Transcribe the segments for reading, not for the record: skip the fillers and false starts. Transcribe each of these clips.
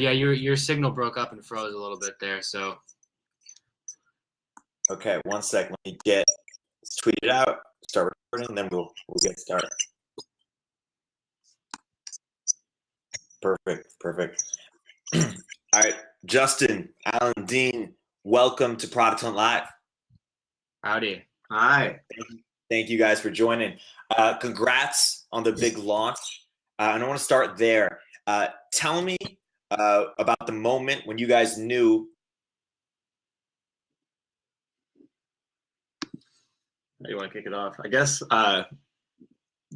Yeah, your signal broke up and froze a little bit there. So okay, 1 sec. Let me tweet it out, start recording, then we'll get started. Perfect. All right, Justin, Allan, Dean, welcome to Protestant Live. howdy. Hi. Thank you guys for joining. Congrats on the big launch. And I want to start there. Tell me about the moment when you guys knew. You want to kick it off? I guess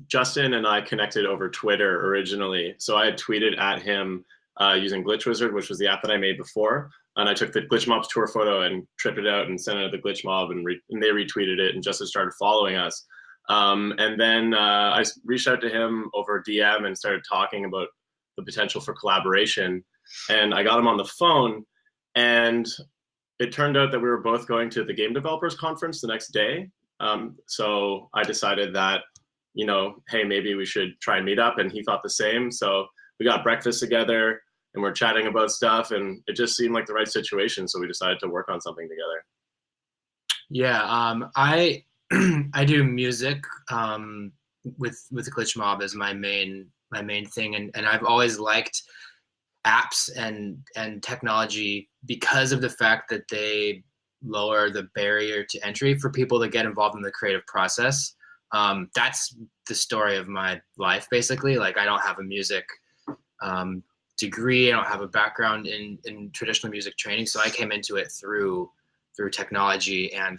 Justin and I connected over Twitter originally. So I had tweeted at him using Glitch Wizard, which was the app that I made before. And I took the Glitch Mob's tour photo and tripped it out and sent it to the Glitch Mob, and they retweeted it, and Justin started following us. And then I reached out to him over DM and started talking about the potential for collaboration. And I got him on the phone, and it turned out that we were both going to the Game Developers Conference the next day. So I decided that, hey, maybe we should try and meet up, and he thought the same. So we got breakfast together, and we're chatting about stuff, and it just seemed like the right situation. So we decided to work on something together. Yeah, I do music with the Glitch Mob as my main thing, and I've always liked apps and technology because of the fact that they lower the barrier to entry for people to get involved in the creative process. That's the story of my life, basically. Like, I don't have a music degree. I don't have a background in traditional music training, so I came into it through technology, and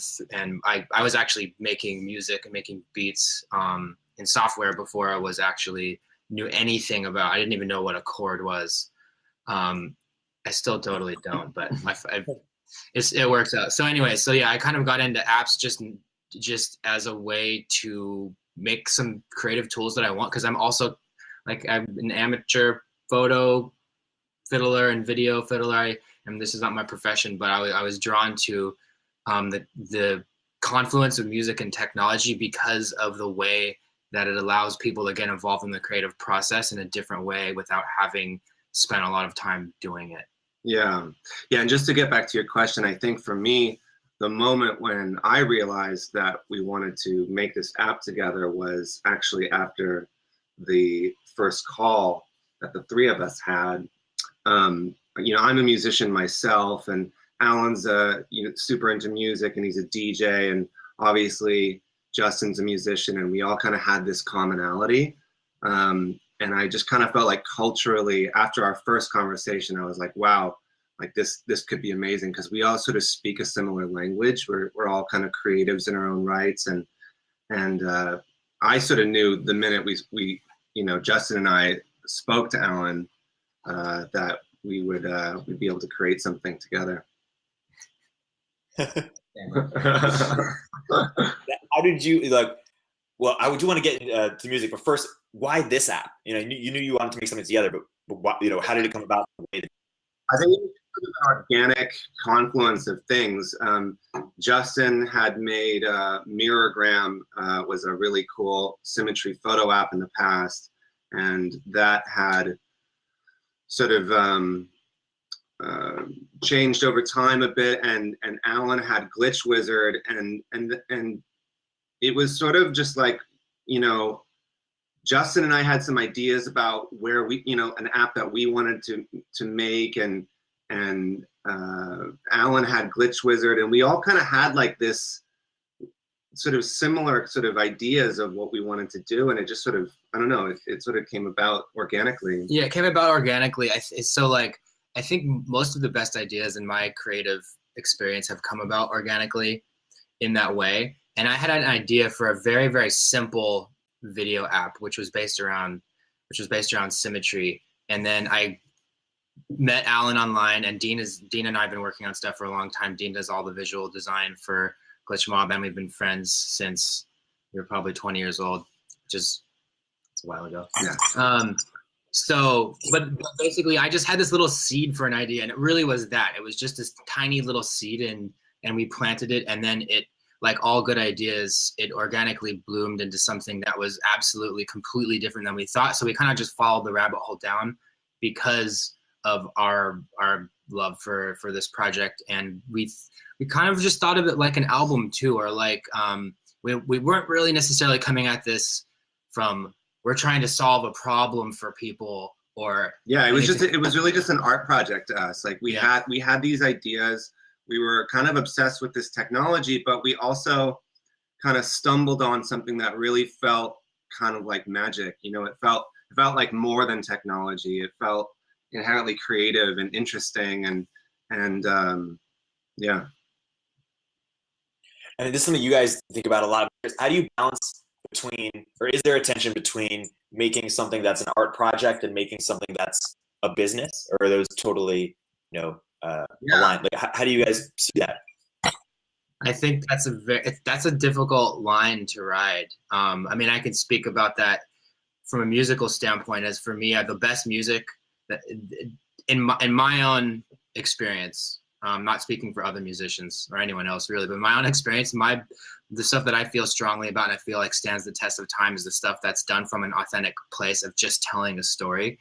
I was actually making music and making beats in software before I was actually knew anything about. I didn't even know what a chord was. I still totally don't, but it works out. So anyway, so yeah, I kind of got into apps just as a way to make some creative tools that I want, because I'm also like, I'm an amateur photo fiddler and video fiddler. And this is not my profession, but I was drawn to the confluence of music and technology because of the way that it allows people to get involved in the creative process in a different way without having spent a lot of time doing it. Yeah. And just to get back to your question, I think for me, the moment when I realized that we wanted to make this app together was actually after the first call that the three of us had. I'm a musician myself, and Allan's super into music, and he's a DJ, and obviously Justin's a musician, and we all kind of had this commonality. And I just kind of felt like culturally, after our first conversation, I was like, wow, like this could be amazing, because we all sort of speak a similar language. We're all kind of creatives in our own rights, and I sort of knew the minute we Justin and I spoke to Allan that we'd be able to create something together. How did you like? Well, I do want to get to music, but first, why this app? You knew you wanted to make something together, but why, how did it come about? I think it was an organic confluence of things. Justin had made Mirrorgram, was a really cool symmetry photo app in the past, and that had sort of changed over time a bit. And Allan had Glitch Wizard, and it was sort of just like, Justin and I had some ideas about where we, an app that we wanted to make, and Allan had Glitch Wizard, and we all kind of had like this sort of similar sort of ideas of what we wanted to do, and it just sort of, I don't know, it sort of came about organically. Yeah, it came about organically. So like, I think most of the best ideas in my creative experience have come about organically in that way. And I had an idea for a very, very simple video app, which was based around symmetry. And then I met Allan online, and Dean and I have been working on stuff for a long time. Dean does all the visual design for Glitch Mob, and we've been friends since we were probably 20 years old, which is a while ago. Yeah. But basically, I just had this little seed for an idea, and it really was that. It was just this tiny little seed, and we planted it, and then it, like all good ideas, it organically bloomed into something that was absolutely completely different than we thought. So we kind of just followed the rabbit hole down because of our love for this project, and we kind of just thought of it like an album too, or like we weren't really necessarily coming at this from we're trying to solve a problem for people, or yeah, it was really just an art project to us. Like we had these ideas. We were kind of obsessed with this technology, but we also kind of stumbled on something that really felt kind of like magic. You know, it felt like more than technology. It felt inherently creative and interesting, and yeah. And this is something you guys think about a lot. How do you balance between, or is there a tension between making something that's an art project and making something that's a business, or are those totally, aligned? Like, how do you guys see that? I think that's a difficult line to ride. I mean, I can speak about that from a musical standpoint. As for me, I have the best music that, in my own experience. Not speaking for other musicians or anyone else really, but my own experience, the stuff that I feel strongly about and I feel like stands the test of time is the stuff that's done from an authentic place of just telling a story.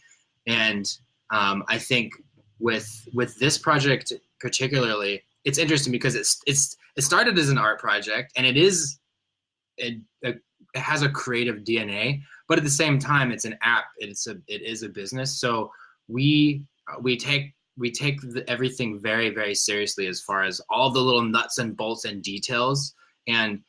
And I think with this project particularly, it's interesting because it started as an art project, and it has a creative DNA, but at the same time, it's an app. It is a business. So we take everything very, very seriously as far as all the little nuts and bolts and details. And,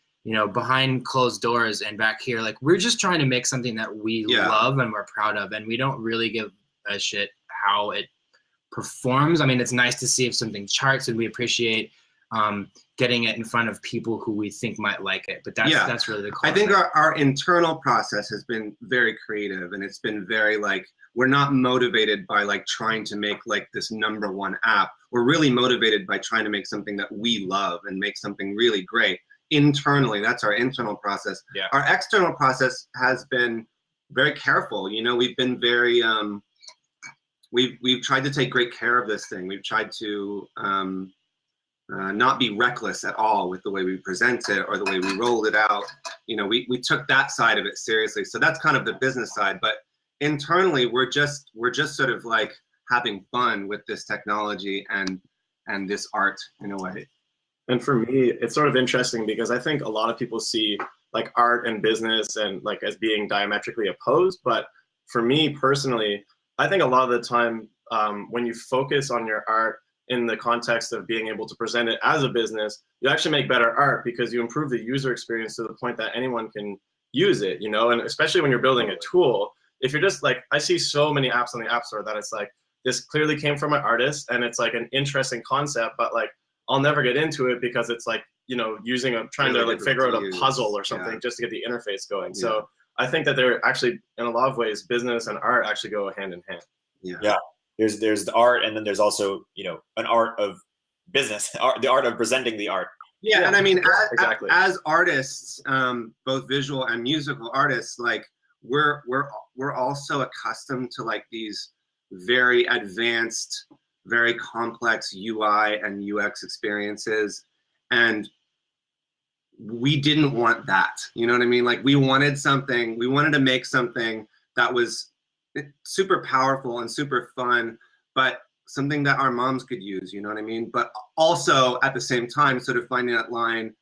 behind closed doors and back here, like, we're just trying to make something that we love and we're proud of. And we don't really give a shit how it performs. I mean, it's nice to see if something charts, and we appreciate getting it in front of people who we think might like it. But that's really the core. I think our internal process has been very creative, and it's been very like, we're not motivated by like trying to make like this #1 app. We're really motivated by trying to make something that we love and make something really great internally. That's our internal process. Yeah. Our external process has been very careful. We've been very, we've tried to take great care of this thing. We've tried to not be reckless at all with the way we present it or the way we rolled it out. We took that side of it seriously. So that's kind of the business side, but internally, we're just sort of like having fun with this technology and this art in a way. And for me, it's sort of interesting because I think a lot of people see like art and business and like as being diametrically opposed. But for me personally, I think a lot of the time when you focus on your art in the context of being able to present it as a business, you actually make better art because you improve the user experience to the point that anyone can use it, and especially when you're building a tool. If you're just like, I see so many apps on the App Store that it's like, this clearly came from an artist and it's like an interesting concept, but like, I'll never get into it because it's like, trying to like figure out a puzzle or something just to get the interface going. Yeah. So I think that they're actually, in a lot of ways, business and art actually go hand in hand. Yeah. There's the art, and then there's also, an art of business, the art of presenting the art. Yeah. And I mean, exactly. as artists, both visual and musical artists, like, we're also accustomed to like these very advanced, very complex UI and UX experiences, and we didn't want that. You know what I mean? Like, we wanted to make something that was super powerful and super fun, but something that our moms could use, you know what I mean? But also at the same time, sort of finding that line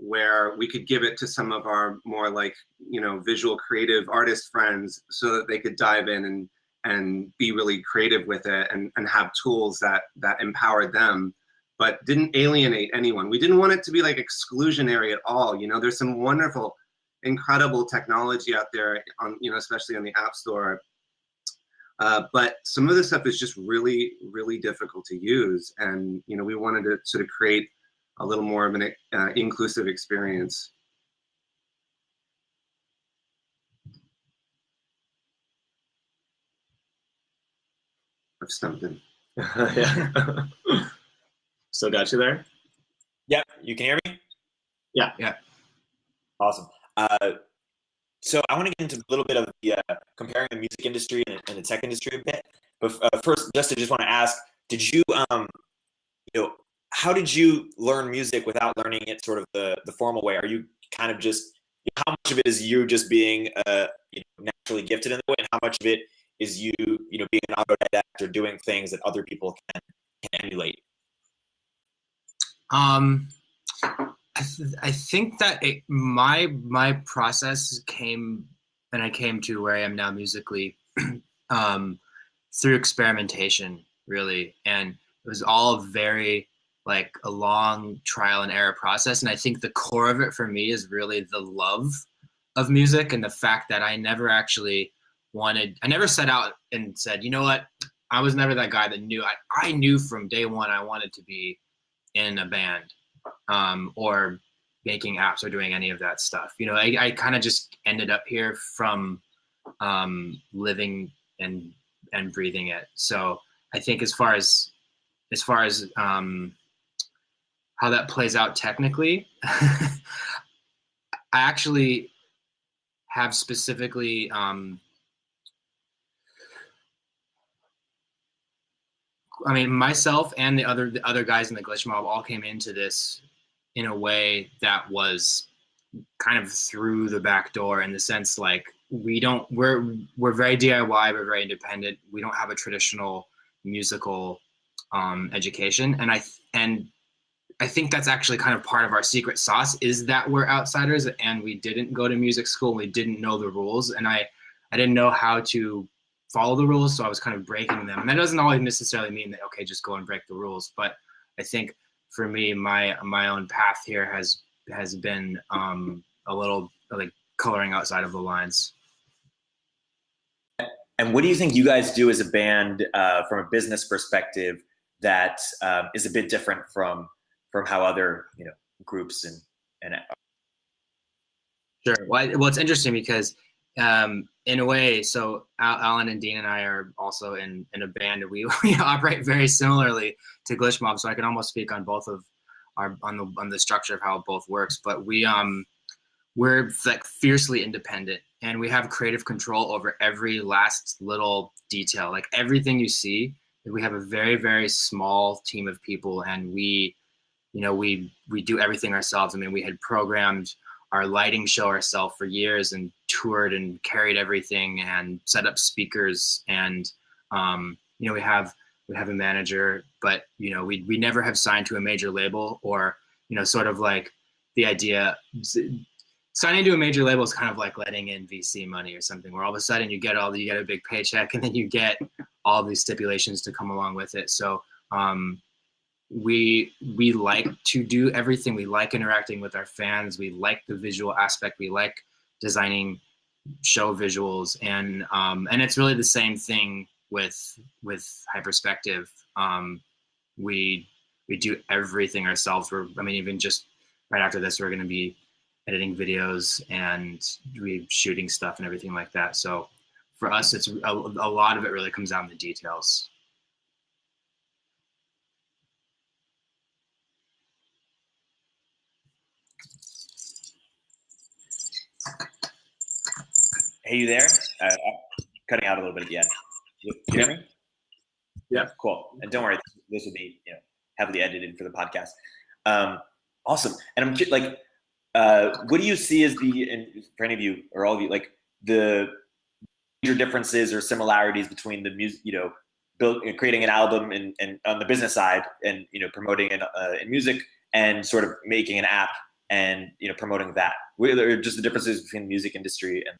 where we could give it to some of our more like, visual creative artist friends so that they could dive in and be really creative with it and have tools that empowered them, but didn't alienate anyone. We didn't want it to be like exclusionary at all. There's some wonderful, incredible technology out there on, especially on the App Store. But some of this stuff is just really, really difficult to use. And, we wanted to sort of create a little more of an inclusive experience. I've stumped him. Yeah. Still got you there? Yep. You can hear me? Yeah. Yeah. Awesome. So I want to get into a little bit of the comparing the music industry and the tech industry a bit. But first, just want to ask, did you, how did you learn music without learning it sort of the formal way? Are you kind of just, how much of it is you just being naturally gifted in the way, and how much of it is you know, being an autodidact or doing things that other people can emulate? I think that my process came, and I came to where I am now musically, through experimentation, really, and it was all very like a long trial and error process. And I think the core of it for me is really the love of music and the fact that I never actually I never set out and said, you know what, I was never that guy that knew. I knew from day one I wanted to be in a band, or making apps or doing any of that stuff. You know, I kind of just ended up here from living and breathing it. So I think as far as how that plays out technically, I actually have specifically I mean, myself and the other guys in the Glitch Mob all came into this in a way that was kind of through the back door, in the sense like we're very DIY, we're very independent. We don't have a traditional musical education, and I think that's actually kind of part of our secret sauce, is that we're outsiders and we didn't go to music school. We didn't know the rules, and I didn't know how to follow the rules, so I was kind of breaking them. And that doesn't always necessarily mean that, okay, just go and break the rules. But I think for me, my own path here has been a little like coloring outside of the lines. And what do you think you guys do as a band from a business perspective that is a bit different from how other, you know, groups and Sure. Well, it's interesting because in a way, so Allan and Dean and I are also in a band, and we operate very similarly to Glitch Mob. So I can almost speak on both of on the structure of how it both works. But we're like fiercely independent, and we have creative control over every last little detail. Like everything you see, we have a very, very small team of people, and we do everything ourselves. I mean, we had programmed our lighting show ourselves for years and toured and carried everything and set up speakers. And, we have a manager, but, we never have signed to a major label, or, sort of like the idea, signing to a major label is kind of like letting in VC money or something, where all of a sudden you get a big paycheck, and then you get all these stipulations to come along with it. So, we like to do everything. We like interacting with our fans. We like the visual aspect. We like designing show visuals, and it's really the same thing with Hyperspective. We do everything ourselves. Even just right after this, we're going to be editing videos and we shooting stuff and everything like that. So for us, it's a lot of it really comes down to the details. Hey, you there? Cutting out a little bit at the end. You hear me? Yeah. Cool. And don't worry, this will be heavily edited for the podcast. Awesome. And I'm like, what do you see as for any of you or all of you, like the major differences or similarities between the music, creating an album and on the business side, and promoting in music, and sort of making an app and promoting that? What are just the differences between the music industry and?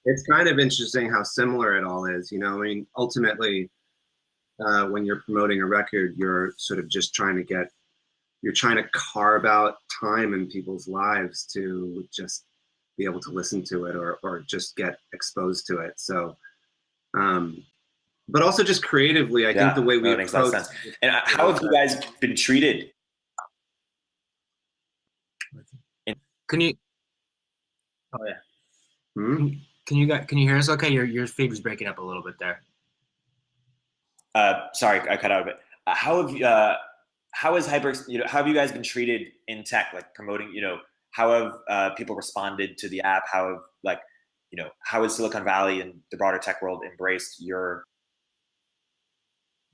It's kind of interesting how similar it all is. Ultimately, when you're promoting a record, you're sort of just trying to carve out time in people's lives to just be able to listen to it or just get exposed to it. So, but also just creatively, I think the way we approach. Makes a lot of sense. And how have you guys been treated? Can you? Oh yeah. Hmm? Can you hear us? Okay, your feed was breaking up a little bit there. Sorry, I cut out a bit. How have you guys been treated in tech, like promoting? How have people responded to the app? How has Silicon Valley and the broader tech world embraced your?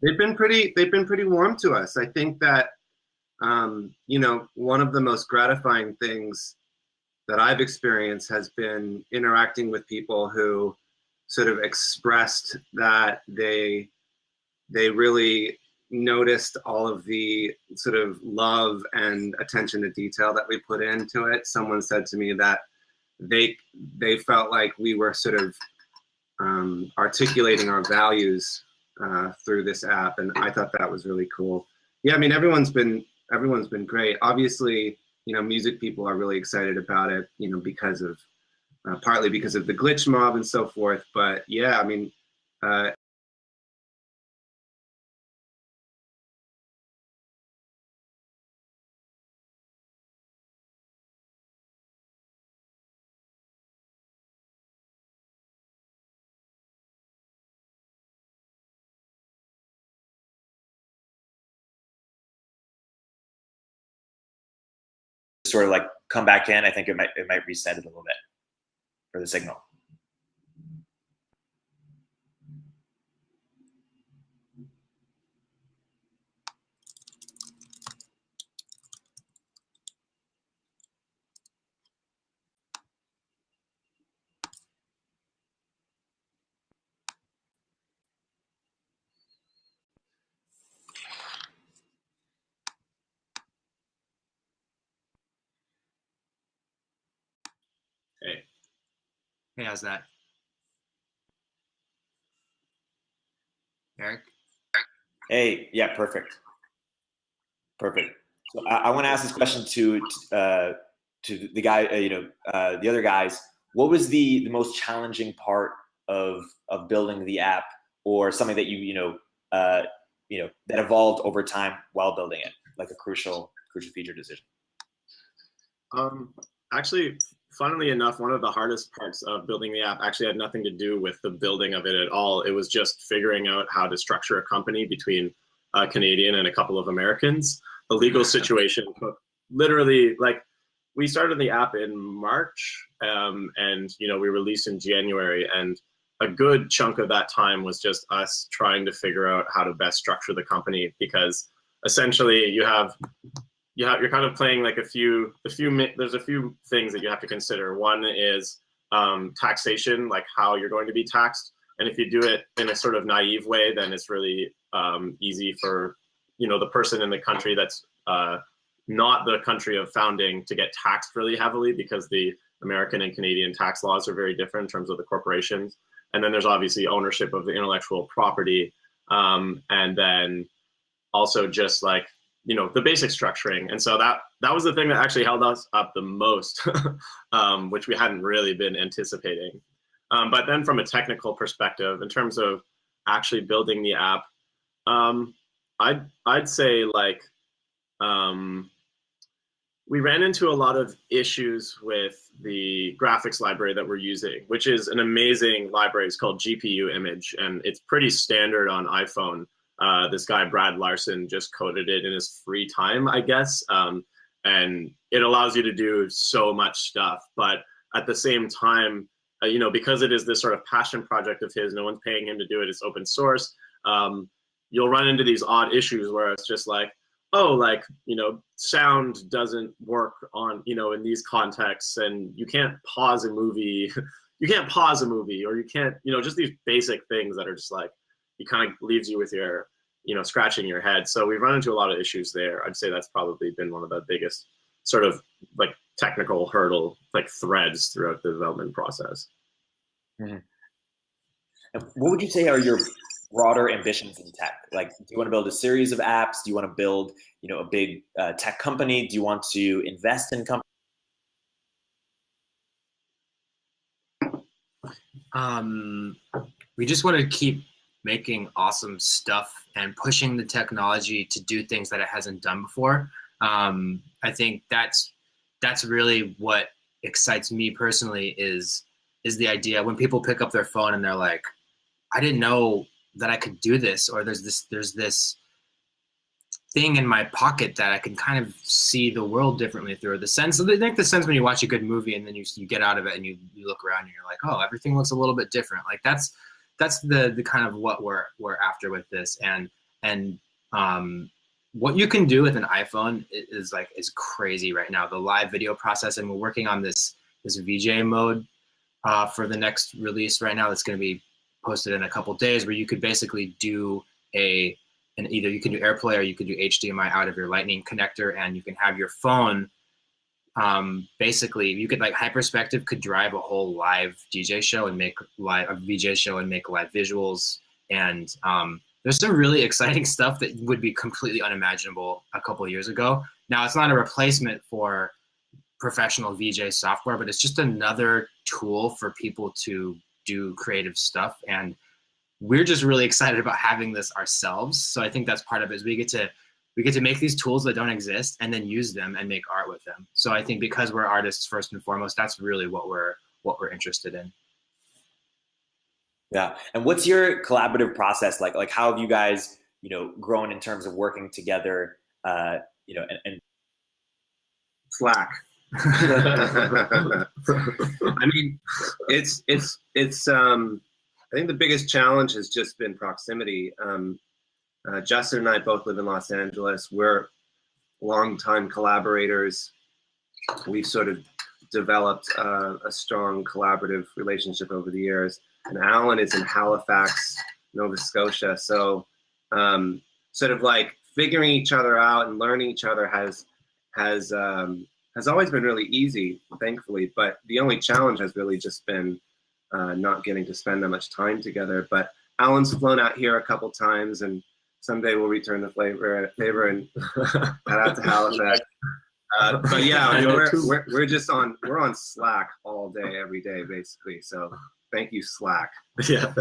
They've been pretty warm to us. I think that one of the most gratifying things that I've experienced has been interacting with people who sort of expressed that they really noticed all of the sort of love and attention to detail that we put into it. Someone said to me that they felt like we were sort of articulating our values through this app, and I thought that was really cool. Yeah, I mean, everyone's been great. Obviously, you know, music people are really excited about it, you know, because of partly because of the glitch mob and so forth. But yeah, I mean, sort of like come back in, I think it might reset it a little bit for the signal. Hey. Hey, how's that? Eric? Hey, yeah, perfect. Perfect. So I want to ask this question to the guy, the other guys. What was the most challenging part of building the app, or something that that evolved over time while building it, like a crucial feature decision? Actually, funnily enough, one of the hardest parts of building the app actually had nothing to do with the building of it at all. It was just figuring out how to structure a company between a Canadian and a couple of Americans. The legal situation took literally, like, we started the app in March, and we released in January, and a good chunk of that time was just us trying to figure out how to best structure the company, because essentially you're kind of playing like there's a few things that you have to consider. One is taxation, like how you're going to be taxed. And if you do it in a sort of naive way, then it's really easy for, the person in the country that's not the country of founding to get taxed really heavily, because the American and Canadian tax laws are very different in terms of the corporations. And then there's obviously ownership of the intellectual property. And then also just like, the basic structuring. And so that was the thing that actually held us up the most, which we hadn't really been anticipating. But then from a technical perspective, in terms of actually building the app, I'd say like we ran into a lot of issues with the graphics library that we're using, which is an amazing library. It's called GPU Image, and it's pretty standard on iPhone. This guy, Brad Larson, just coded it in his free time, I guess. And it allows you to do so much stuff. But at the same time, because it is this sort of passion project of his, no one's paying him to do it, it's open source, you'll run into these odd issues where it's just like, oh, like, sound doesn't work on, in these contexts, and you can't pause a movie. You can't pause a movie, or you can't, just these basic things that are just like, it kind of leaves you with your, scratching your head. So we've run into a lot of issues there. I'd say that's probably been one of the biggest sort of like technical hurdle, like threads throughout the development process. Mm-hmm. And what would you say are your broader ambitions in tech? Like, do you want to build a series of apps? Do you want to build, a big tech company? Do you want to invest in companies? We just want to keep making awesome stuff and pushing the technology to do things that it hasn't done before. I think that's really what excites me personally is the idea when people pick up their phone and they're like, I didn't know that I could do this, or there's this thing in my pocket that I can kind of see the world differently through. The sense when you watch a good movie and then you get out of it and you look around and you're like, oh, everything looks a little bit different. Like that's the kind of what we're after with this. And what you can do with an iPhone is crazy right now. The live video processing, we're working on this VJ mode for the next release right now. It's going to be posted in a couple days, where you could basically do either you can do AirPlay or you could do HDMI out of your Lightning connector, and you can have your phone. Basically, you could like Hyperspective could drive a whole live DJ show and make a VJ show and make live visuals. And there's some really exciting stuff that would be completely unimaginable a couple of years ago. Now, it's not a replacement for professional VJ software, but it's just another tool for people to do creative stuff. And we're just really excited about having this ourselves. So I think that's part of it, is we get to make these tools that don't exist and then use them and make art with them. So I think because we're artists first and foremost, that's really what we're interested in. Yeah. And what's your collaborative process like? Like, how have you guys, grown in terms of working together, and Slack. I mean, it's I think the biggest challenge has just been proximity. Justin and I both live in Los Angeles. We're longtime collaborators. We've sort of developed a strong collaborative relationship over the years. And Allan is in Halifax, Nova Scotia. So sort of like figuring each other out and learning each other has always been really easy, thankfully. But the only challenge has really just been not getting to spend that much time together. But Allan's flown out here a couple times, and someday we'll return the favor and head out to Halifax. But yeah, we're on Slack all day, every day, basically. So thank you, Slack. Yeah,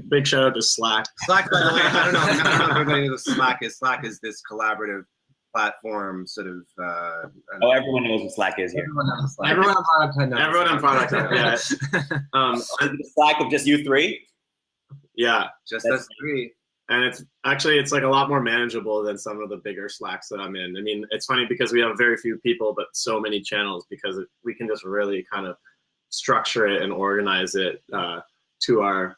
big shout out to Slack. Slack, by the way, I don't know if everybody knows what Slack is. Slack is this collaborative platform, sort of. Everyone knows what Slack is here. Everyone on Slack. Everyone on Product Hunt knows. Everyone on Product Hunt, yeah. Is it the Slack of just you three? Yeah, just us three. And it's like a lot more manageable than some of the bigger Slacks that I'm in. I mean, it's funny because we have very few people, but so many channels, because we can just really kind of structure it and organize it to our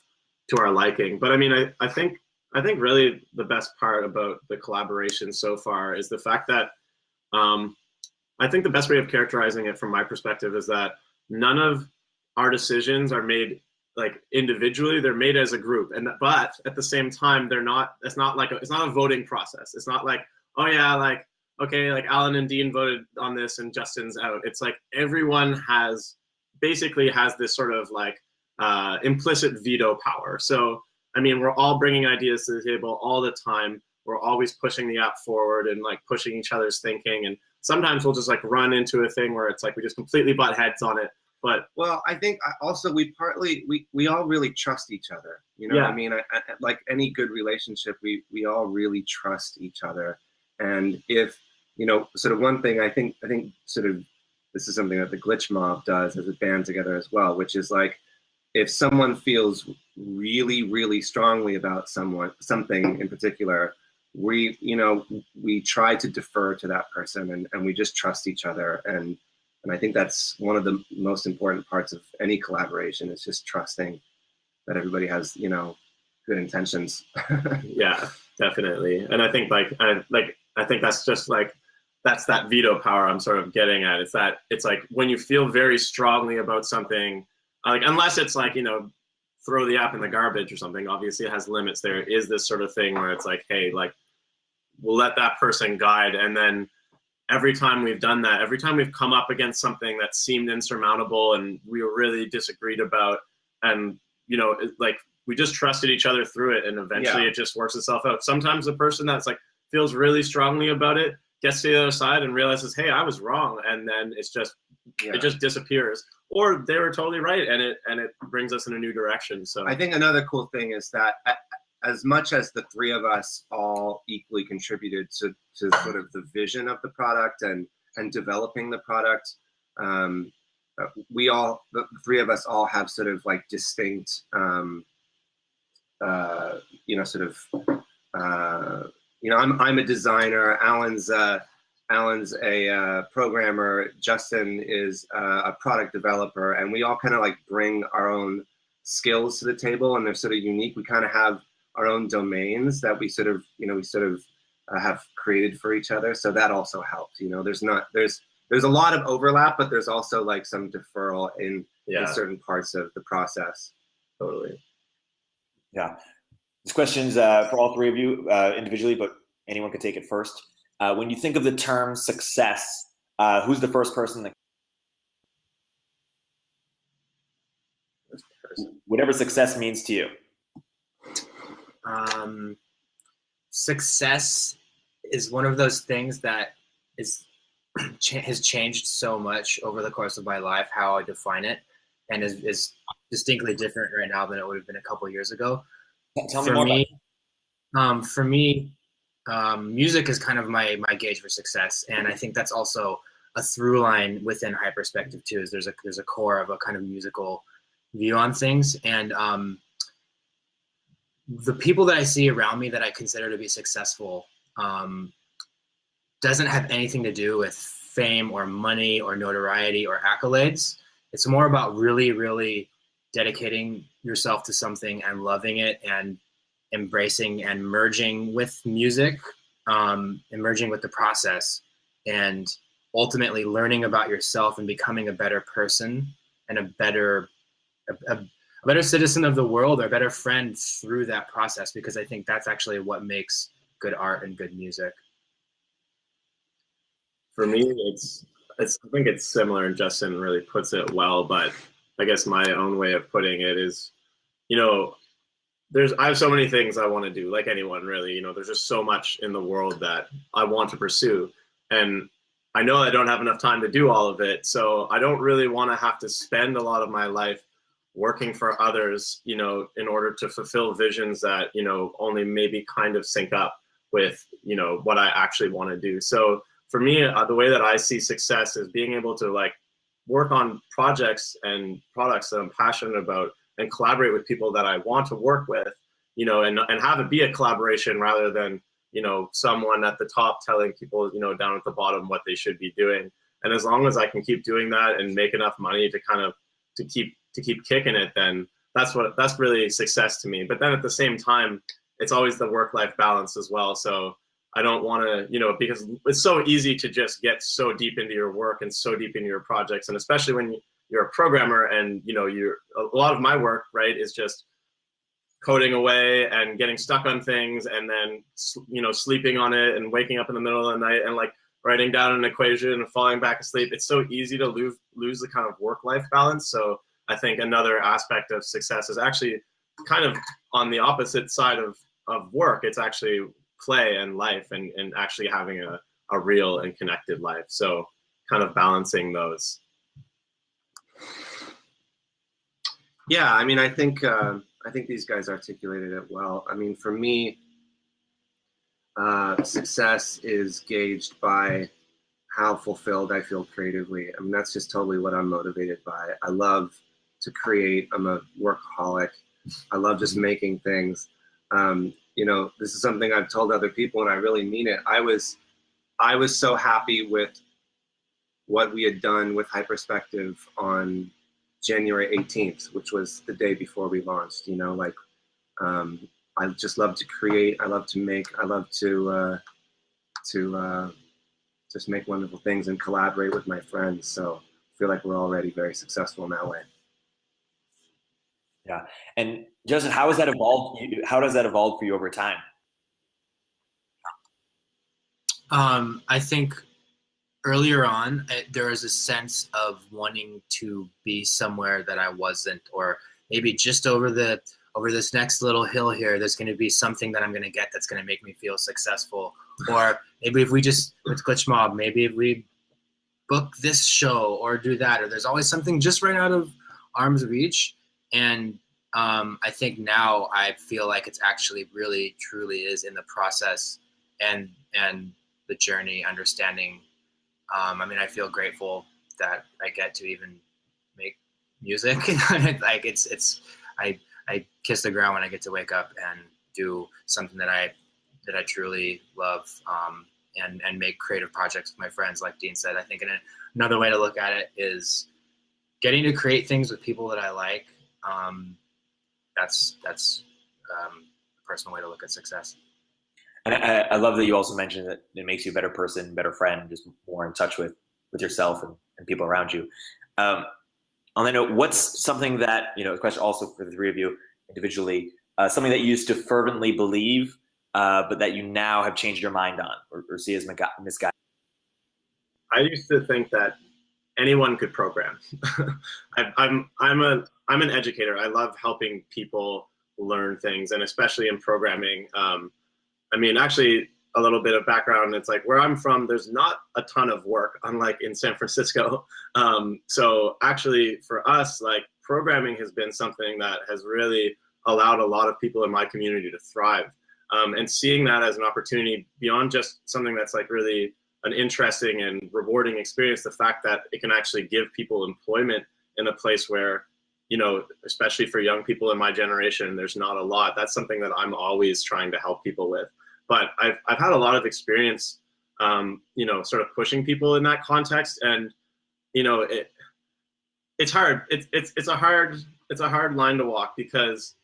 liking. But I mean, I think really the best part about the collaboration so far is the fact that I think the best way of characterizing it from my perspective is that none of our decisions are made like individually, they're made as a group. But at the same time, it's not a voting process. It's not like, oh yeah, like, okay, like Allan and Dean voted on this and Justin's out. It's like everyone basically has this sort of like implicit veto power. So, I mean, we're all bringing ideas to the table all the time. We're always pushing the app forward and like pushing each other's thinking. And sometimes we'll just like run into a thing where it's like we just completely butt heads on it. But well, I think also we all really trust each other. You know Yeah. what I mean? I like any good relationship, we all really trust each other. And if, sort of one thing I think sort of this is something that the Glitch Mob does as a band together as well, which is like, if someone feels really, really strongly about something in particular, we try to defer to that person, and we just trust each other. And I think that's one of the most important parts of any collaboration, is just trusting that everybody has, good intentions. yeah, definitely. And I think I think that's just like, that's that veto power I'm sort of getting at. It's like when you feel very strongly about something, like unless it's like, throw the app in the garbage or something, obviously it has limits. There is this sort of thing where it's like, hey, like we'll let that person guide. And then every time we've done that, every time we've come up against something that seemed insurmountable and we were really disagreed about, and like we just trusted each other through it, and eventually it just works itself out. Sometimes the person that's like feels really strongly about it gets to the other side and realizes, hey, I was wrong, and then it just disappears. Or they were totally right, and it brings us in a new direction. So I think another cool thing is that as much as the three of us all equally contributed to sort of the vision of the product and developing the product, the three of us all have sort of like distinct, I'm a designer. Allan's a programmer. Justin is a product developer, and we all kind of like bring our own skills to the table, and they're sort of unique. We kind of have our own domains that we sort of have created for each other. So that also helps. There's a lot of overlap, but there's also like some deferral in certain parts of the process. Totally. Yeah. This question's for all three of you individually, but anyone could take it first. When you think of the term success, who's the first person that, whatever success means to you? Success is one of those things that has changed so much over the course of my life, how I define it, and is distinctly different right now than it would have been a couple of years ago. Tell me more about it. For me, music is kind of my gauge for success, and I think that's also a through line within Hyperspective too. Is there's a core of a kind of musical view on things, and the people that I see around me that I consider to be successful doesn't have anything to do with fame or money or notoriety or accolades. It's more about really, really dedicating yourself to something and loving it and embracing and merging with music, and merging with the process, and ultimately learning about yourself and becoming a better person and a better citizen of the world, or a better friend through that process, because I think that's actually what makes good art and good music. For me, I think it's similar, and Justin really puts it well, but I guess my own way of putting it is, I have so many things I want to do, like anyone really, there's just so much in the world that I want to pursue. And I know I don't have enough time to do all of it. So I don't really want to have to spend a lot of my life working for others, in order to fulfill visions that, only maybe kind of sync up with, what I actually want to do. So for me, the way that I see success is being able to work on projects and products that I'm passionate about and collaborate with people that I want to work with, and have it be a collaboration rather than, someone at the top telling people, down at the bottom what they should be doing. And as long as I can keep doing that and make enough money to keep kicking it, then that's really success to me. But then at the same time, it's always the work-life balance as well. So I don't want to, because it's so easy to just get so deep into your work and so deep into your projects. And especially when you're a programmer and, a lot of my work, right, is just coding away and getting stuck on things and then, sleeping on it and waking up in the middle of the night and writing down an equation and falling back asleep. It's so easy to lose the kind of work-life balance. So I think another aspect of success is actually kind of on the opposite side of work. It's actually play and life and actually having a real and connected life. So kind of balancing those. Yeah, I mean, I think these guys articulated it well. I mean, for me, success is gauged by how fulfilled I feel creatively. I mean, that's just totally what I'm motivated by. I love to create. I'm a workaholic. I love just making things. This is something I've told other people, and I really mean it. I was so happy with what we had done with Hyperspective on January 18th, which was the day before we launched. I just love to create. I love to make. I love to just make wonderful things and collaborate with my friends. So I feel like we're already very successful in that way. Yeah. And Justin, how has that evolved? How does that evolve for you over time? I think earlier on, there was a sense of wanting to be somewhere that I wasn't, or maybe just over this next little hill here, there's going to be something that I'm going to get that's going to make me feel successful. Or maybe if we just, with Glitch Mob, maybe if we book this show or do that, or there's always something just right out of arm's reach. And I think now I feel like it's actually really, truly is in the process and the journey, understanding. I feel grateful that I get to even make music. I kiss the ground when I get to wake up and do something that I truly love, and make creative projects with my friends. Like Dean said, I think another way to look at it is getting to create things with people that I like. That's a personal way to look at success. And I love that you also mentioned that it makes you a better person, better friend, just more in touch with yourself and people around you. On that note, what's something that, a question also for the three of you individually, something that you used to fervently believe, but that you now have changed your mind on or see as misguided? I used to think that anyone could program. I'm an educator. I love helping people learn things, and especially in programming. I mean, actually, a little bit of background. It's like where I'm from, there's not a ton of work, unlike in San Francisco. So actually, for us, like programming has been something that has really allowed a lot of people in my community to thrive. And seeing that as an opportunity beyond just something that's like really an interesting and rewarding experience, the fact that it can actually give people employment in a place where, you know, especially for young people in my generation, there's not a lot. That's something that I'm always trying to help people with. But I've had a lot of experience, you know, sort of pushing people in that context, and you know, it's hard. It's a hard line to walk, because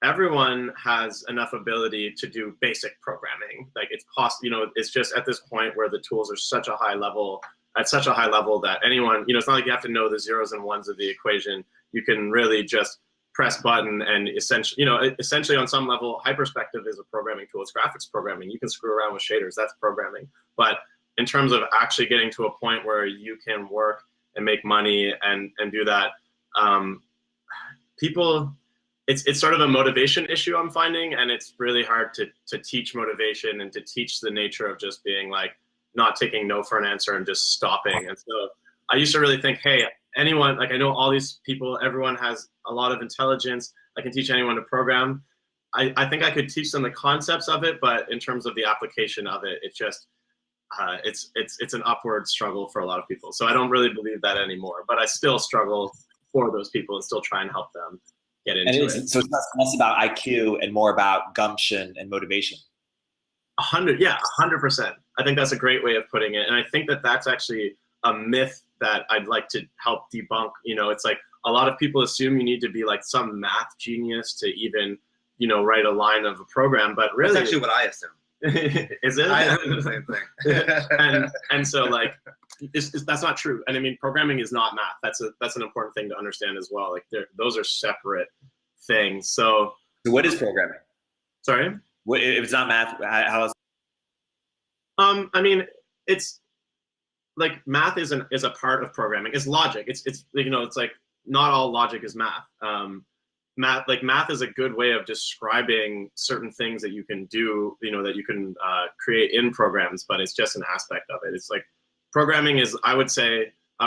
everyone has enough ability to do basic programming. Like it's possible, you know, it's just at this point where the tools are such a high level, at such a high level that anyone, you know, it's not like you have to know the zeros and ones of the equation. You can really just press button and essentially, you know, essentially on some level, Hyperspective is a programming tool. It's graphics programming. You can screw around with shaders. That's programming. But in terms of actually getting to a point where you can work and make money and do that, people, it's sort of a motivation issue I'm finding, and it's really hard to teach motivation and to teach the nature of just being like not taking no for an answer and just stopping. And so I used to really think, hey, anyone, like I know all these people, everyone has a lot of intelligence. I can teach anyone to program. I think I could teach them the concepts of it, but in terms of the application of it, it's just it's an upward struggle for a lot of people. So I don't really believe that anymore, but I still struggle for those people and still try and help them get into it. So it's less about IQ and more about gumption and motivation. 100%. I think that's a great way of putting it. And I think that that's actually a myth that I'd like to help debunk. You know, it's like a lot of people assume you need to be like some math genius to even, you know, write a line of a program, but really that's actually what I assume. Is it? I do the same thing. and so like that's not true. And I mean, programming is not math. That's an important thing to understand as well. Like those are separate things. So what is programming? Sorry? If it's not math, how else? I mean, it's like math is a part of programming. It's logic. It's you know, it's like not all logic is math. Math is a good way of describing certain things that you can do, you know, that you can create in programs, but it's just an aspect of it. It's like programming is, I would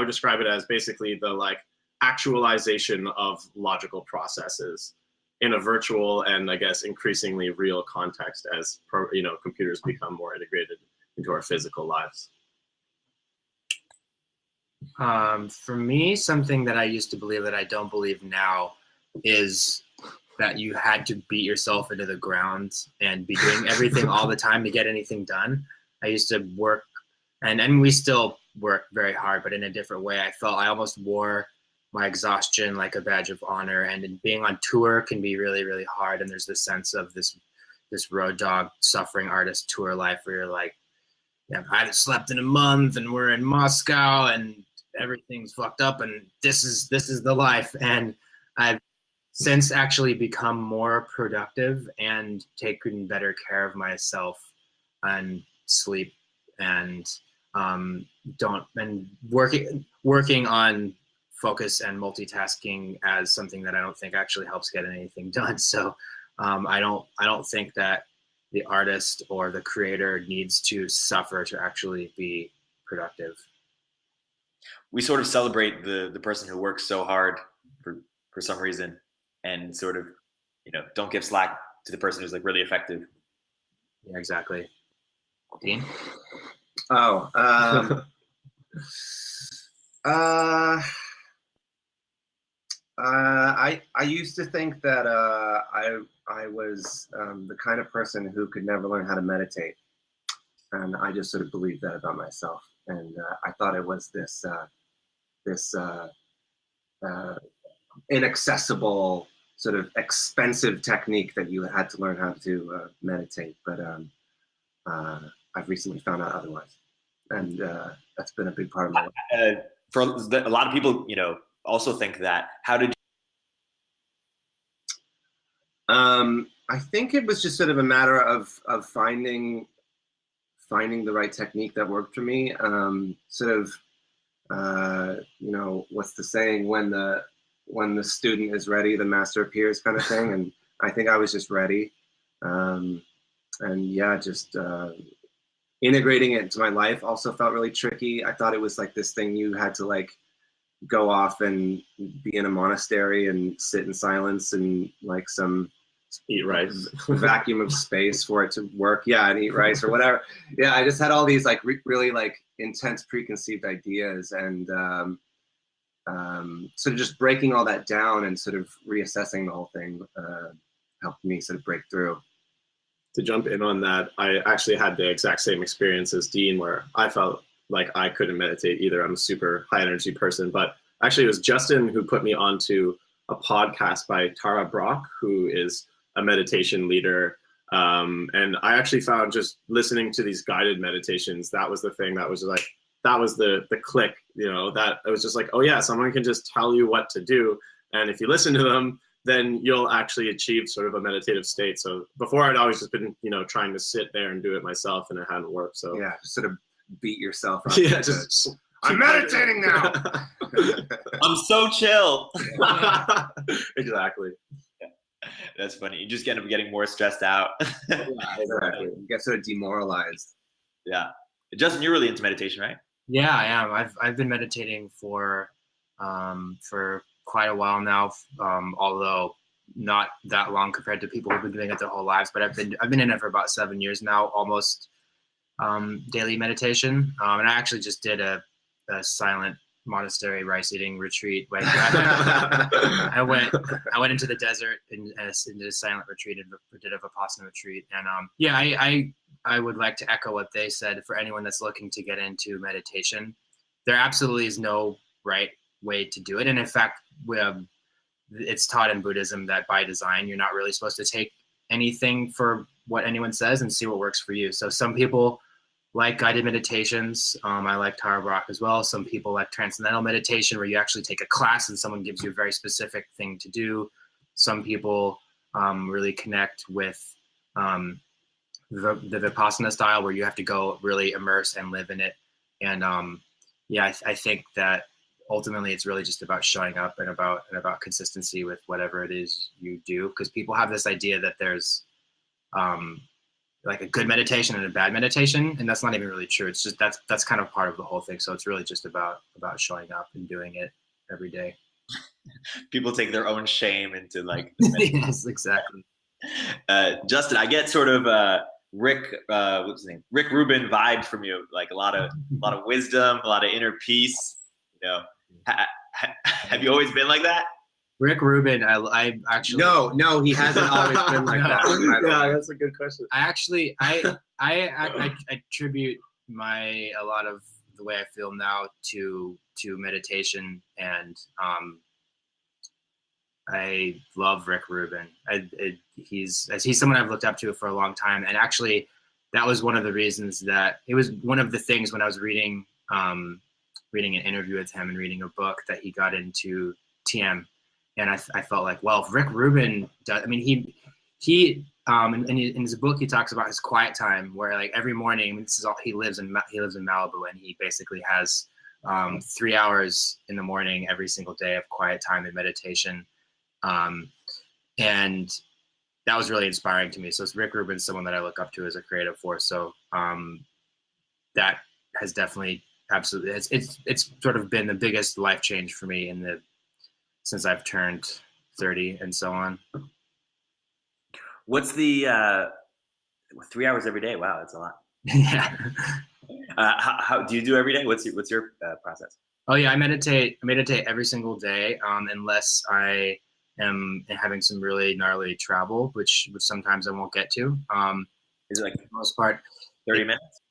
describe it as basically the like actualization of logical processes in a virtual and I guess increasingly real context as you know, computers become more integrated into our physical lives. For me, something that I used to believe that I don't believe now is that you had to beat yourself into the ground and be doing everything all the time to get anything done. I used to work, and we still work very hard, but in a different way. I felt I almost wore my exhaustion like a badge of honor, and being on tour can be really, really hard. And there's this sense of this road dog suffering artist tour life where you're like, yeah, I haven't slept in a month and we're in Moscow and everything's fucked up and this is the life. And I've since actually become more productive and taken better care of myself and sleep and working on focus and multitasking as something that I don't think actually helps get anything done. So I don't think that the artist or the creator needs to suffer to actually be productive. We sort of celebrate the person who works so hard for some reason, and sort of, you know, don't give slack to the person who's like really effective. Yeah, exactly. Dean? Oh, I used to think that I was the kind of person who could never learn how to meditate, and I just sort of believed that about myself. And I thought it was this inaccessible, sort of expensive technique that you had to learn how to meditate. But I've recently found out otherwise, and that's been a big part of my life. For a lot of people, you know, also think that. How did I think it was just sort of a matter of finding the right technique that worked for me. Sort of, you know, what's the saying, when the student is ready, the master appears, kind of thing. And I think I was just ready. And yeah, just integrating it into my life also felt really tricky. I thought it was like this thing you had to like go off and be in a monastery and sit in silence and like some eat rice vacuum of space for it to work. Yeah, and eat rice or whatever. Yeah, I just had all these like really like intense preconceived ideas, and sort of just breaking all that down and sort of reassessing the whole thing helped me sort of break through. To jump in on that, I actually had the exact same experience as Dean, where I felt like I couldn't meditate either. I'm a super high energy person, but actually it was Justin who put me onto a podcast by Tara Brach, who is a meditation leader. And I actually found just listening to these guided meditations, that was the thing that was like, that was the click, you know, that it was just like, oh yeah, someone can just tell you what to do. And if you listen to them, then you'll actually achieve sort of a meditative state. So before I'd always just been, you know, trying to sit there and do it myself, and it hadn't worked. So yeah, just sort of beat yourself up. Yeah, just I'm meditating now. I'm so chill. Exactly. Yeah. That's funny. You just end up getting more stressed out. Yeah, exactly. You get sort of demoralized. Yeah. Justin, you're really into meditation, right? Yeah, I am. I've been meditating for quite a while now, although not that long compared to people who've been doing it their whole lives. But I've been in it for about 7 years now, almost daily meditation. And I actually just did a silent monastery rice eating retreat. Like I went into the desert and did a silent retreat and did a Vipassana retreat. And yeah, I would like to echo what they said. For anyone that's looking to get into meditation, there absolutely is no right way to do it. And in fact, it's taught in Buddhism that by design, you're not really supposed to take anything for what anyone says and see what works for you. So some people like guided meditations. I like Tara Brach as well. Some people like transcendental meditation, where you actually take a class and someone gives you a very specific thing to do. Some people really connect with the Vipassana style, where you have to go really immerse and live in it. And yeah, I think that ultimately it's really just about showing up and about consistency with whatever it is you do. Because people have this idea that there's like a good meditation and a bad meditation, and that's not even really true. It's just that's kind of part of the whole thing. So it's really just about showing up and doing it every day. People take their own shame into like yes, exactly. Justin, I get sort of Rick what's his name? Rick Rubin vibe from you, like a lot of wisdom, a lot of inner peace. You know, have you always been like that? Rick Rubin, I actually no, he hasn't always been like that. Yeah, that's a good question. I attribute a lot of the way I feel now to meditation, and I love Rick Rubin. He's someone I've looked up to for a long time, and actually, that was one of the reasons that it was one of the things when I was reading an interview with him and reading a book that he got into TM. And I felt like, well, if Rick Rubin does, I mean, he in his book, he talks about his quiet time, where like every morning, I mean, this is all, he lives in Malibu, and he basically has 3 hours in the morning every single day of quiet time and meditation. And that was really inspiring to me. So Rick Rubin's someone that I look up to as a creative force. So that has definitely, absolutely, it's sort of been the biggest life change for me since I've turned 30 and so on. What's the 3 hours every day? Wow, that's a lot. Yeah. How do you do every day? What's your process? Oh yeah, I meditate every single day, unless I am having some really gnarly travel, which sometimes I won't get to. Is it like for the most part 30 minutes?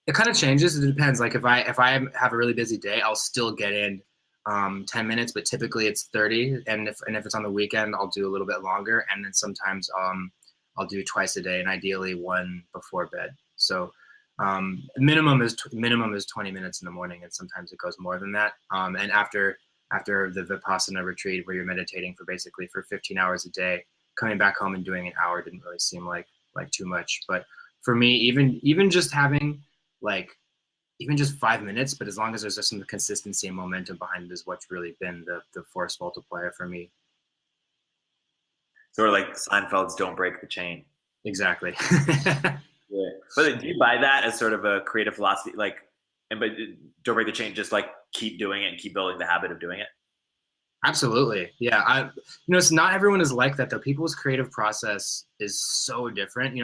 It kind of changes. It depends. Like if I have a really busy day, I'll still get in 10 minutes, but typically it's 30. And if it's on the weekend, I'll do a little bit longer. And then sometimes I'll do twice a day, and ideally one before bed. So minimum is 20 minutes in the morning, and sometimes it goes more than that. And after the Vipassana retreat, where you're meditating for 15 hours a day, coming back home and doing an hour didn't really seem like too much. But for me, even just having like even just 5 minutes, but as long as there's just some consistency and momentum behind it is what's really been the force multiplier for me. Sort of like Seinfeld's "Don't break the chain." Exactly. Yeah. But do you buy that as sort of a creative philosophy? Like, but don't break the chain, just like keep doing it and keep building the habit of doing it. Absolutely. Yeah. It's not everyone is like that though. People's creative process is so different.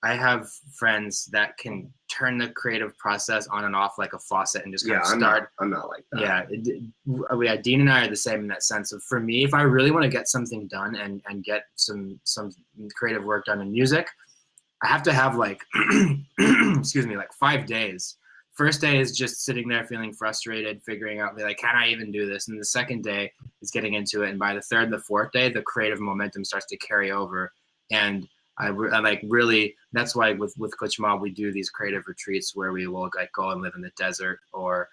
I have friends that can turn the creative process on and off like a faucet and just kind of start. I'm not like that. Yeah. Dean and I are the same in that sense of, for me, if I really want to get something done and get some creative work done in music, I have to have like, excuse me, like 5 days. First day is just sitting there feeling frustrated, figuring out like, can I even do this? And the second day is getting into it. And by the third and the fourth day, the creative momentum starts to carry over. And I like really, that's why with Glitch Mob, we do these creative retreats where we will like go and live in the desert or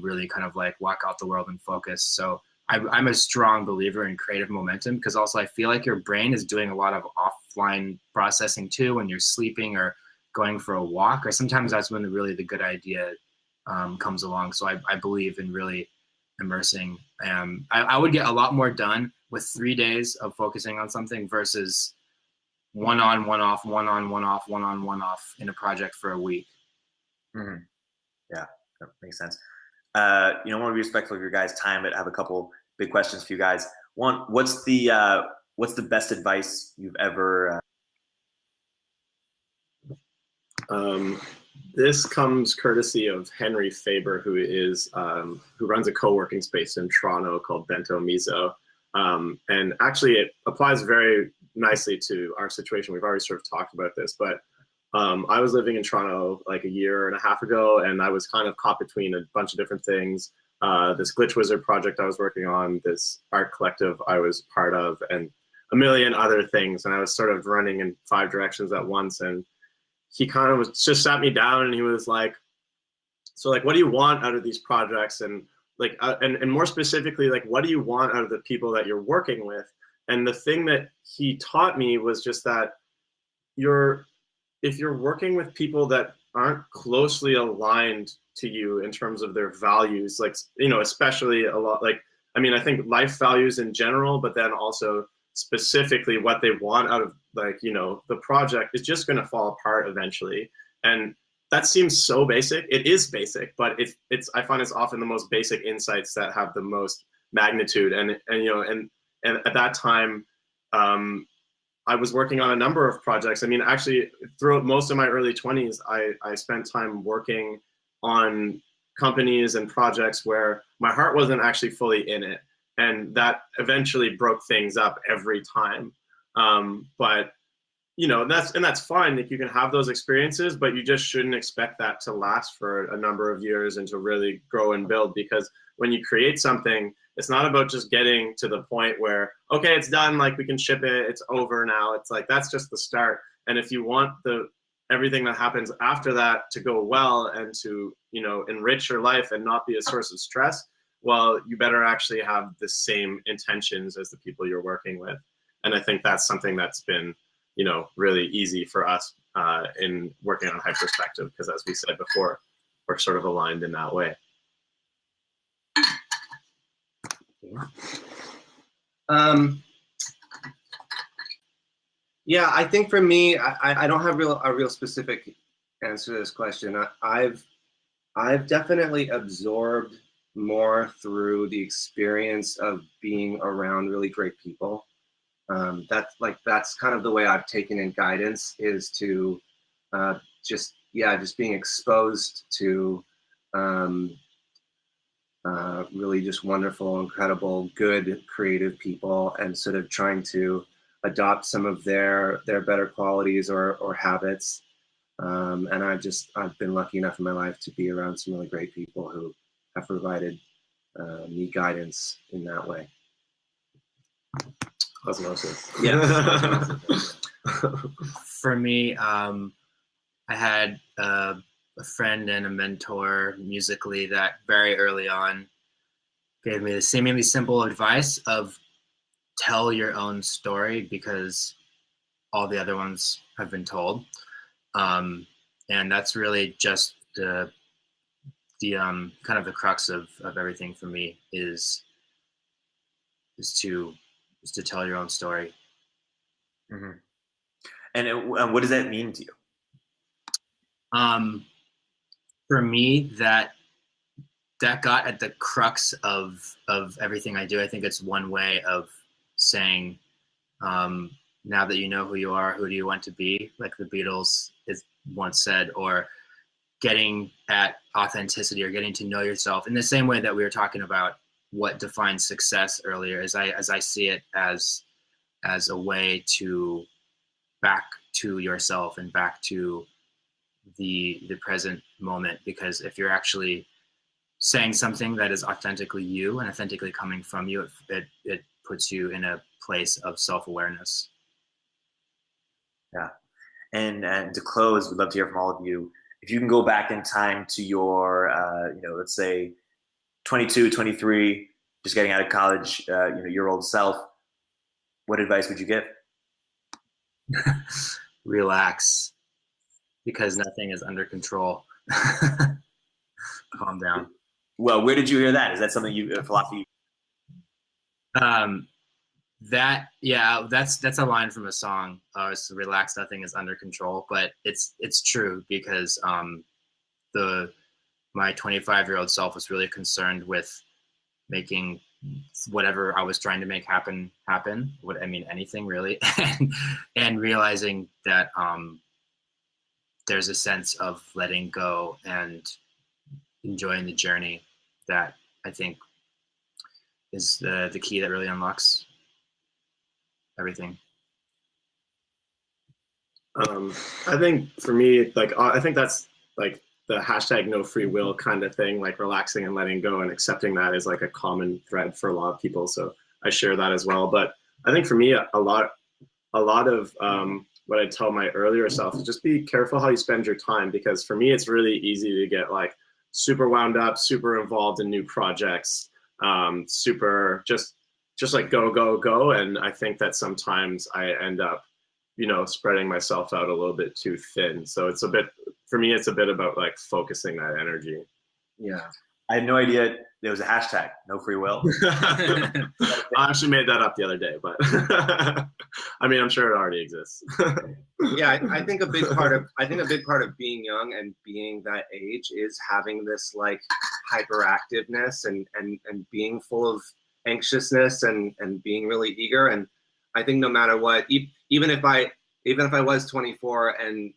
really kind of like walk out the world and focus. So I'm a strong believer in creative momentum, because also I feel like your brain is doing a lot of offline processing too when you're sleeping or going for a walk, or sometimes that's when the good idea comes along. So I believe in really immersing. I would get a lot more done with 3 days of focusing on something versus one on, one off, one on, one off, one on, one off in a project for a week. Mm-hmm. Yeah, that makes sense. I want to be respectful of your guys' time, but I have a couple big questions for you guys. One, what's the best advice you've ever? This comes courtesy of Henry Faber, who runs a co-working space in Toronto called Bento Miso. And actually it applies very nicely to our situation. We've already sort of talked about this, but I was living in Toronto like a year and a half ago, and I was kind of caught between a bunch of different things. This Glitch Wizard project I was working on, this art collective I was part of, and a million other things. And I was sort of running in 5 directions at once. And he kind of just sat me down and he was like, so like, what do you want out of these projects? And like, and more specifically, like, what do you want out of the people that you're working with? And the thing that he taught me was just that if you're working with people that aren't closely aligned to you in terms of their values, like, especially a lot, like, I think life values in general, but then also specifically what they want out of the project is just going to fall apart eventually. And that seems so basic. It is basic, but I find it's often the most basic insights that have the most magnitude. And at that time, I was working on a number of projects. Actually, throughout most of my early 20s, I spent time working on companies and projects where my heart wasn't actually fully in it. And that eventually broke things up every time. But that's fine. Like, you can have those experiences, but you just shouldn't expect that to last for a number of years and to really grow and build. Because when you create something, it's not about just getting to the point where, okay, it's done, like we can ship it, it's over now. It's like, that's just the start. And if you want everything that happens after that to go well and to, enrich your life and not be a source of stress, well, you better actually have the same intentions as the people you're working with. And I think that's something that's been, really easy for us in working on High Perspective, because as we said before, we're sort of aligned in that way. Yeah, I think for me, I don't have a real specific answer to this question. I've definitely absorbed more through the experience of being around really great people. That's kind of the way I've taken in guidance, is to just being exposed to really just wonderful, incredible, good, creative people, and sort of trying to adopt some of their better qualities or habits. And I've been lucky enough in my life to be around some really great people who have provided me guidance in that way. Osmosis. Yeah. For me, I had a friend and a mentor musically that very early on gave me the seemingly simple advice of tell your own story because all the other ones have been told. And that's really just the kind of the crux of everything for me is to tell your own story. Mm-hmm. And what does that mean to you? For me, that got at the crux of everything I do. I think it's one way of saying, now that you know who you are, who do you want to be? Like the Beatles is once said, or getting at authenticity or getting to know yourself in the same way that we were talking about what defines success earlier, as I see it as a way to back to yourself and back to the present moment. Because if you're actually saying something that is authentically you and authentically coming from you, it puts you in a place of self-awareness. Yeah. And to close, we'd love to hear from all of you. If you can go back in time to your, let's say 22, 23, just getting out of college, your old self, what advice would you give? Relax, because nothing is under control. Calm down. Well, where did you hear that? Is that something a philosophy? That's a line from a song. It's relax, nothing is under control. But it's true, because my 25-year-old self was really concerned with making whatever I was trying to make happen. Anything really, and realizing that there's a sense of letting go and enjoying the journey that I think is the key that really unlocks everything. I think for me, I think that's like the hashtag no free will kind of thing, like relaxing and letting go and accepting that is like a common thread for a lot of people. So I share that as well. But I think for me, a lot of what I tell my earlier self is just be careful how you spend your time, because for me, it's really easy to get like super wound up, super involved in new projects, super just like go. And I think that sometimes I end up, spreading myself out a little bit too thin. So it's a bit about like focusing that energy. Yeah. I had no idea there was a hashtag, no free will. I actually made that up the other day, but I'm sure it already exists. Yeah, I think a big part of being young and being that age is having this like hyperactiveness and being full of anxiousness and being really eager. And I think no matter what, even if I was 24 and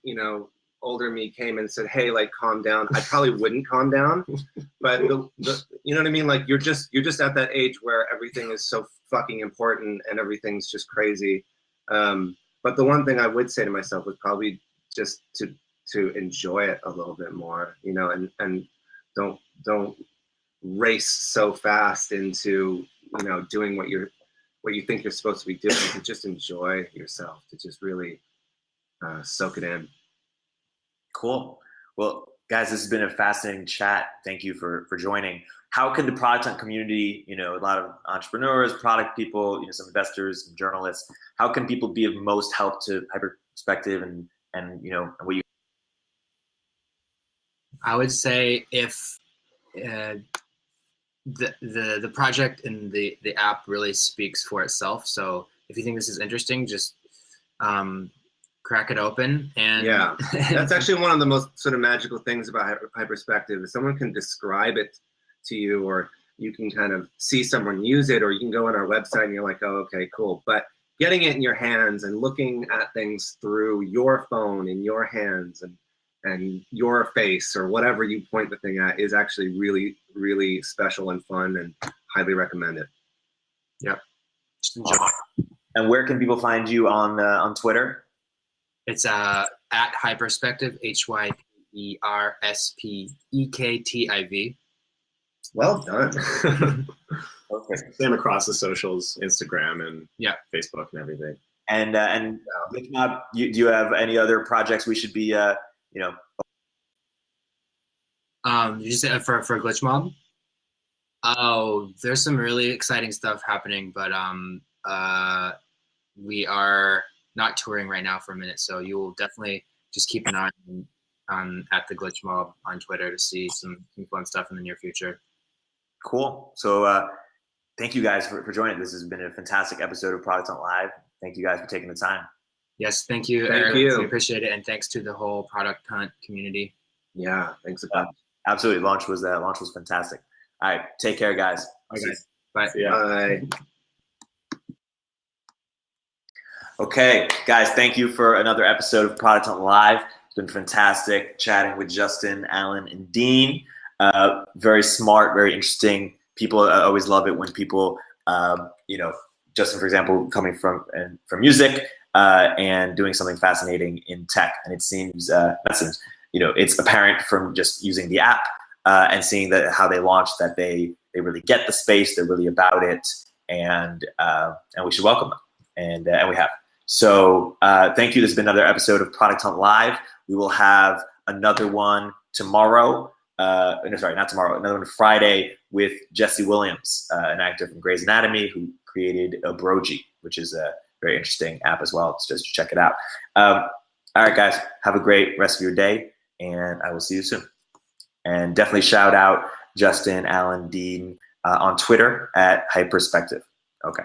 older me came and said, hey, like calm down, I probably wouldn't calm down. But you know what I mean? Like you're just at that age where everything is so fucking important and everything's just crazy. But the one thing I would say to myself was probably just to enjoy it a little bit more, and don't race so fast into doing what you think you're supposed to be doing. To just enjoy yourself, to just really soak it in. Cool. Well, guys, this has been a fascinating chat. Thank you for joining. How can the product hunt community, a lot of entrepreneurs, product people, some investors, some journalists, how can people be of most help to Hyperspective and what you? I would say if the project and the app really speaks for itself. So if you think this is interesting, just crack it open. And yeah, that's actually one of the most sort of magical things about Hyperspective. If someone can describe it to you, or you can kind of see someone use it, or you can go on our website and you're like, oh, okay, cool. But getting it in your hands and looking at things through your phone in your hands and your face or whatever you point the thing at is actually really, really special and fun, and highly recommended. Yep. And where can people find you on Twitter? It's at Hyperspective, HYPERSPEKTIV. Well done. Okay. Same across the socials, Instagram and Facebook and everything. And Glitchmob, do you have any other projects we should be Did you say for Glitchmob? Oh, there's some really exciting stuff happening, but we are not touring right now for a minute, so you will definitely just keep an eye on at the Glitch Mob on Twitter to see some fun stuff in the near future. Cool. So thank you guys for joining. This has been a fantastic episode of Product Hunt Live. Thank you guys for taking the time. Yes, thank you. Thank you. We appreciate it, and thanks to the whole Product Hunt community. Yeah, thanks a bunch. Absolutely. Launch was fantastic. All right. Take care, guys. Okay. Bye. Bye. Okay, guys, thank you for another episode of Product Hunt Live. It's been fantastic chatting with Justin, Allan, and Dean. Very smart, very interesting people. I always love it when people, Justin, for example, coming from music and doing something fascinating in tech. And it seems, it's apparent from just using the app and seeing how they launched that they really get the space, they're really about it, and we should welcome them. And we have. So thank you. This has been another episode of Product Hunt Live. We will have another one tomorrow. Not tomorrow. Another one Friday with Jesse Williams, an actor from Grey's Anatomy who created Broji, which is a very interesting app as well. So just check it out. All right, guys. Have a great rest of your day, and I will see you soon. And definitely shout out Justin, Allan, Dean on Twitter at Hyperspective. Okay.